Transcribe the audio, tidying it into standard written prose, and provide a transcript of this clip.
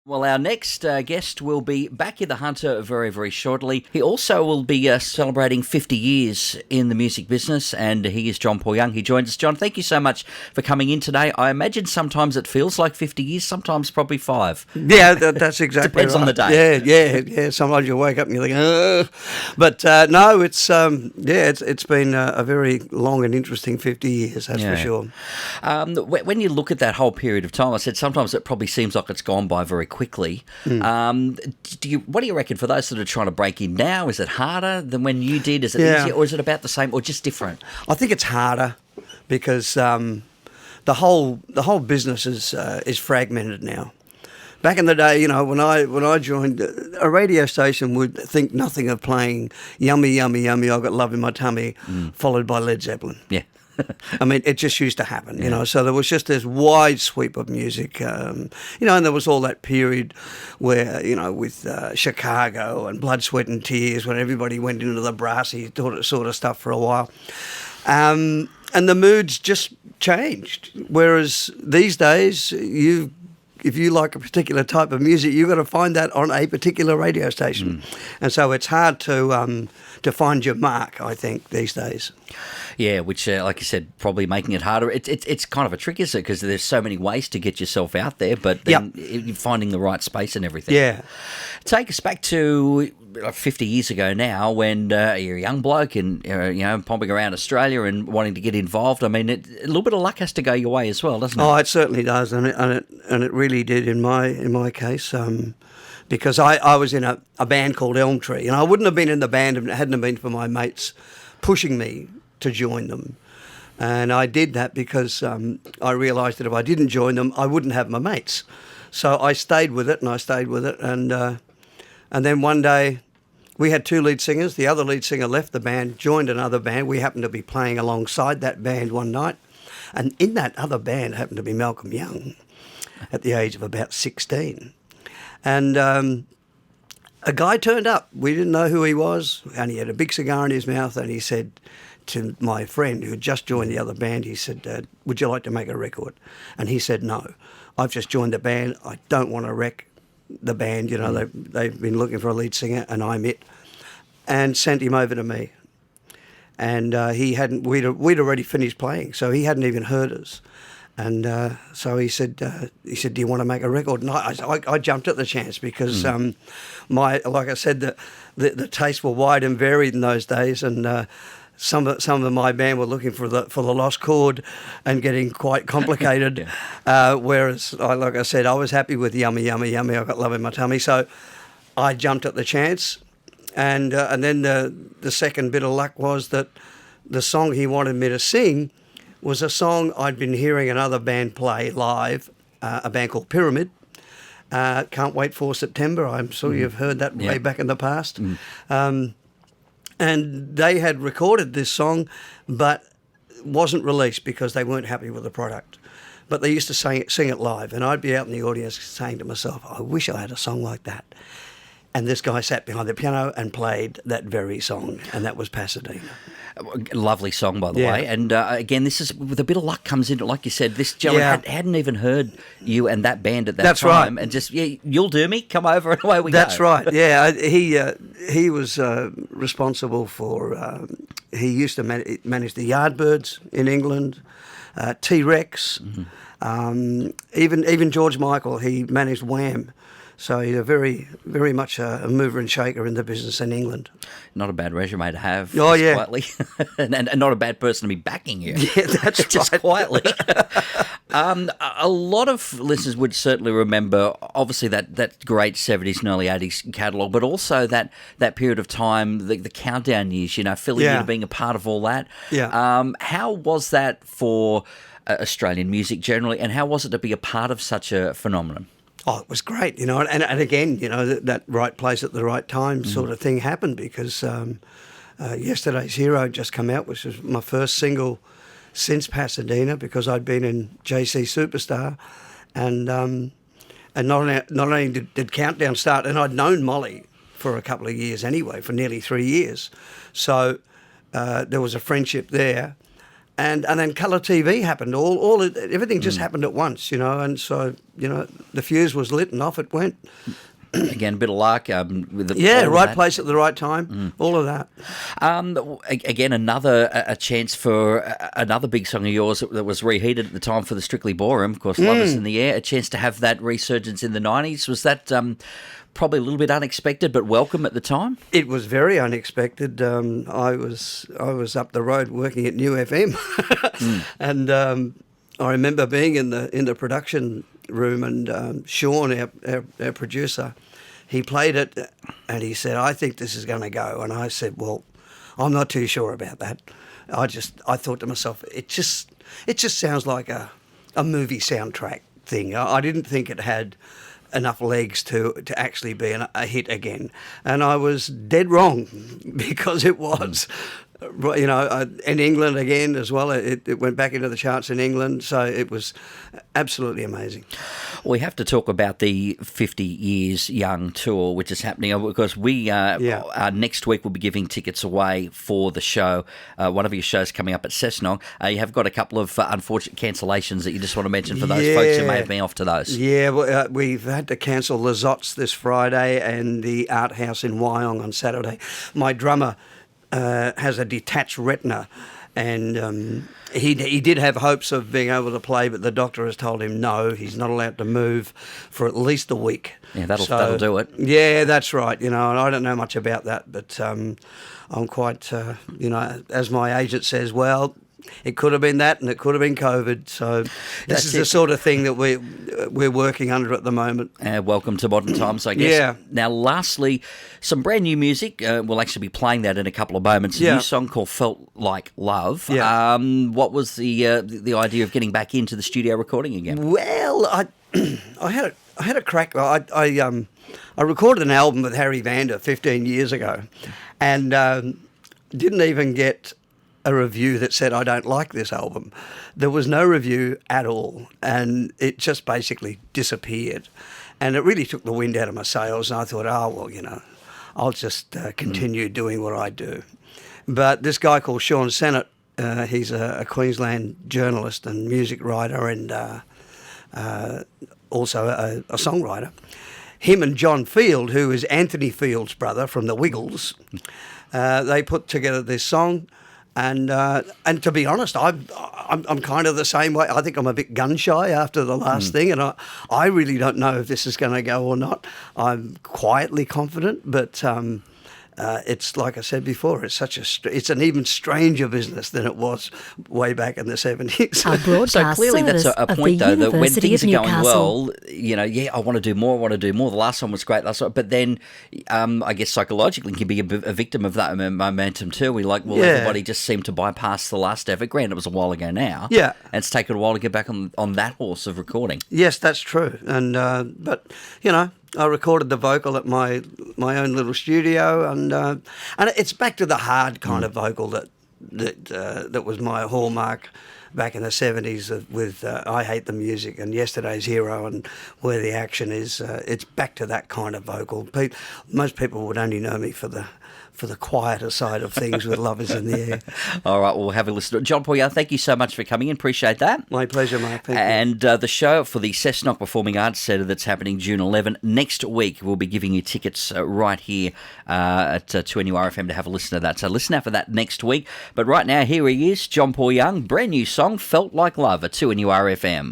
Well, our next guest will be back in the Hunter very, very shortly. He also will be celebrating 50 years in the music business, and he is John Paul Young. He joins us. John, thank you so much for coming in today. I imagine sometimes it feels like 50 years, sometimes probably 5. Yeah, that's exactly Depends right. on the day. Yeah. Sometimes you wake up and you think, ugh. But no, it's been a very long and interesting 50 years, that's for sure. When you look at that whole period of time, I said sometimes it probably seems like it's gone by very quickly. What do you reckon for those that are trying to break in now? Is it harder than when you did? Is it easier, or is it about the same, or just different? I think it's harder because the whole business is fragmented now. Back in the day, you know, when I joined, a radio station would think nothing of playing "Yummy, Yummy, Yummy, I've Got Love in My Tummy," followed by Led Zeppelin. Yeah. I mean, it just used to happen, you know. So there was just this wide sweep of music, and there was all that period where, with Chicago and Blood, Sweat and Tears, when everybody went into the brassy sort of stuff for a while. And the moods just changed. Whereas these days, if you like a particular type of music, you've got to find that on a particular radio station. And so it's hard to find your mark, I think, these days. Yeah, which, like you said, probably making it harder. It's kind of a trick, isn't it? Because there's so many ways to get yourself out there, but then you're finding the right space and everything. Yeah. Take us back to 50 years ago now, when you're a young bloke and pumping around Australia and wanting to get involved. I mean, a little bit of luck has to go your way as well, doesn't it? Oh, it certainly does, and it really did in my case. Because I was in a band called Elm Tree, and I wouldn't have been in the band if it hadn't been for my mates pushing me to join them. And I did that because I realised that if I didn't join them, I wouldn't have my mates. So I stayed with it, and then one day we had 2 lead singers. The other lead singer left the band, joined another band. We happened to be playing alongside that band one night, and in that other band happened to be Malcolm Young at the age of about 16. And a guy turned up. We didn't know who he was, and he had a big cigar in his mouth, and he said to my friend who had just joined the other band, he said, would you like to make a record? And he said, no, I've just joined the band. I don't want to wreck the band. You know, they've been looking for a lead singer, and I'm it. And sent him over to me. And we'd already finished playing, so he hadn't even heard us. And so he said, do you want to make a record? And I jumped at the chance because like I said, the tastes were wide and varied in those days, and some of my band were looking for the lost chord and getting quite complicated. Whereas, like I said, I was happy with Yummy, Yummy, Yummy, I've Got Love in My Tummy. So I jumped at the chance, and then the second bit of luck was that the song he wanted me to sing was a song I'd been hearing another band play live, a band called Pyramid. Can't Wait for September. I'm sure you've heard that way back in the past. And they had recorded this song, but wasn't released because they weren't happy with the product. But they used to sing it live, and I'd be out in the audience saying to myself, I wish I had a song like that. And this guy sat behind the piano and played that very song, and that was Pasadena. Lovely song, by the way. And again, this is with a bit of luck comes into, like you said, this gentleman hadn't even heard you and that band at that That's time. Right. And just, you'll do me, come over and away we That's go. Right, yeah. He was responsible for, he used to manage the Yardbirds in England, T-Rex, even George Michael, he managed Wham. So he's a very, very much a mover and shaker in the business in England. Not a bad resume to have. Oh, yeah. Quietly. and not a bad person to be backing you. Yeah, that's just right. quietly. A lot of listeners would certainly remember, obviously, that great 70s and early 80s catalogue, but also that period of time, the countdown years, filling in, being a part of all that. Yeah. How was that for Australian music generally, and how was it to be a part of such a phenomenon? Oh, it was great, and again, that right place at the right time sort of thing happened because Yesterday's Hero just come out, which was my first single since Pasadena because I'd been in JC Superstar, and not only did Countdown start, and I'd known Molly for a couple of years anyway, for nearly 3 years, so there was a friendship there. and then colour TV happened. Everything just happened at once, and so the fuse was lit and off it went. Again, a bit of luck. With right place at the right time. All of that. Again, a chance for another big song of yours that was reheated at the time for the Strictly Ballroom. Of course, Love Is in the Air. A chance to have that resurgence in the 90s. Was that probably a little bit unexpected, but welcome at the time? It was very unexpected. I was up the road working at New FM, and I remember being in the production room, and Sean, our producer, he played it, and he said, "I think this is going to go." And I said, "Well, I'm not too sure about that." I thought to myself, it just sounds like a movie soundtrack thing. I didn't think it had enough legs to actually be a hit again, and I was dead wrong, because it was. In England again as well. It went back into the charts in England, so it was absolutely amazing. We have to talk about the 50 Years Young tour, which is happening, because we next week we'll be giving tickets away for the show. One of your shows coming up at Cessnock. You have got a couple of unfortunate cancellations that you just want to mention for those folks who may have been off to those. Yeah, well, we've had to cancel Lizottes this Friday and the Art House in Wyong on Saturday. My drummer has a detached retina, and he did have hopes of being able to play, but the doctor has told him no, he's not allowed to move for at least a week. Yeah, that'll do it. Yeah, that's right. And I don't know much about that, but I'm quite, as my agent says, well, it could have been that, and it could have been COVID. So this is the sort of thing that we're working under at the moment. Welcome to modern times, I guess. Yeah. Now, lastly, some brand new music. We'll actually be playing that in a couple of moments. A new song called "Felt Like Love." Yeah. What was the idea of getting back into the studio recording again? Well, I had a crack. I recorded an album with Harry Vander 15 years ago, and didn't even get a review that said I don't like this album. There was no review at all, and it just basically disappeared. And it really took the wind out of my sails, and I thought, I'll just continue doing what I do. But this guy called Sean Sennett, he's a Queensland journalist and music writer, and also a songwriter. Him and John Field, who is Anthony Field's brother from the Wiggles, they put together this song. And to be honest, I'm kind of the same way. I think I'm a bit gun shy after the last thing, and I really don't know if this is going to go or not. I'm quietly confident, but it's like I said before. It's an even stranger business than it was way back in the 70s. So clearly, that's a point though, that when things are going well, I want to do more. The last one was great, but then I guess psychologically you can be a victim of that momentum too. Everybody just seemed to bypass the last effort. Granted, it was a while ago now. Yeah, and it's taken a while to get back on that horse of recording. Yes, that's true. And but I recorded the vocal at my own little studio, and it's back to the hard kind of vocal that was my hallmark back in the 70s with I Hate the Music and Yesterday's Hero and Where the Action Is. It's back to that kind of vocal. Most people would only know me for the quieter side of things with Love Is in the Air. All right, we'll have a listen to it. John Paul Young, thank you so much for coming in. Appreciate that. My pleasure, mate. Thank you. And the show for the Cessnock Performing Arts Centre that's happening June 11 next week, we'll be giving you tickets right here at 2NURFM to have a listen to that. So listen out for that next week. But right now, here he is, John Paul Young, brand new song, Felt Like Love at 2NURFM.